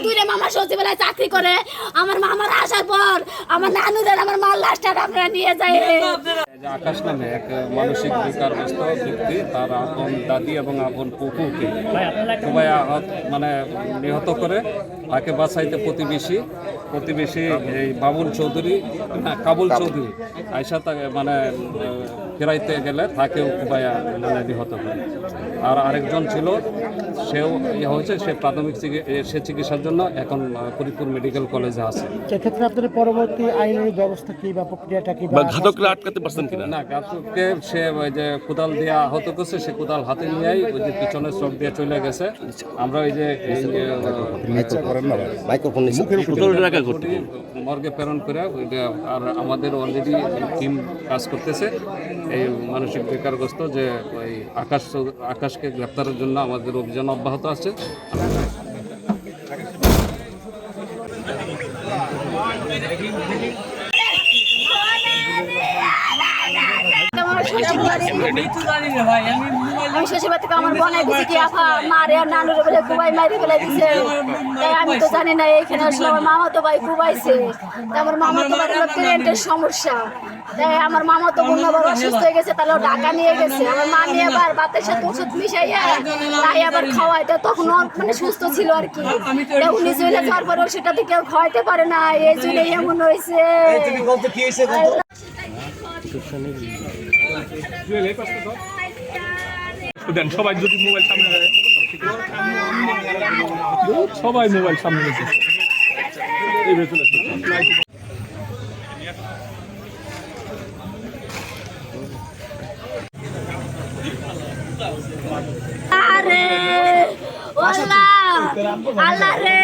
দুইটা মামা সচিবালয়ে চাকরি করে। আমার মামার আসার পর আমার নানুদের আমার মার লাশটা আপনারা নিয়ে যায়। আকাশ নামে এক মানসিক বিকারগ্রস্ত ব্যক্তি তার আপন দাদি এবং আপন পুকুকে খুবই মানে নিহত করে তাকে বাঁচাইতে প্রতিবেশী এই বাবুল চৌধুরী কাবুল চৌধুরী আয়সা তাকে মানে ফেরাইতে গেলে তাকেও খুবই মানে নিহত করে। আর আরেকজন ছিল, সেও হয়েছে, সে প্রাথমিক চিকিৎসার জন্য এখন ফরিদপুর মেডিকেল কলেজে আছে। সেক্ষেত্রে আপনাদের পরবর্তী আইনি ব্যবস্থা কি বা প্রক্রিয়াটা কি, বা ঘাতকরা আটকাতে পারছেন কিনা? না, ঘাতককে সে ওই যে কোদাল দিয়ে আহত করছে, সে কোদাল হাতে নিয়েই ওই যে পিছনে চোখ দিয়ে চলে গেছে। আমরা ওই যে মর্গে প্রেরণ করে আর আমাদের অলরেডি টিম কাজ করতেছে এই মানসিক বেকারগ্রস্ত যে ওই আকাশকে গ্রেপ্তারের জন্য আমাদের অভিযান অব্যাহত আছে। আমি শ্বশুরবাড়ি থেকে আমার বোনাই দিছি কি আফা মারে আর নানুরে বলে কুবাই মারি ফেলে দিছে। তাই আমি তো জানি না, এইখানে আসলে আমার মামা তো ভাই কুবাইছে। তাই আমার মামা তো ভাই প্রেগনেন্টের সমস্যা, তাই আমার মামা তো বোন আবার অসুস্থ হয়ে গেছে, তাহলে ঢাকা নিয়ে গেছে। আমার মা নিয়ে আবার ভাতের সাথে ওষুধ মিশাইয়া তাই আবার খাওয়াই, তা তখন মানে সুস্থ ছিল আর কি। উনি চলে যাওয়ার পরেও সেটা তো কেউ খাওয়াইতে পারে না, এই জন্য এমন হয়েছে। সবাই যদি মোবাইল সামনে দেয়, সবাই মোবাইল সামনে রেখে এই ভেতরে আরে আল্লাহ আল্লাহ রে।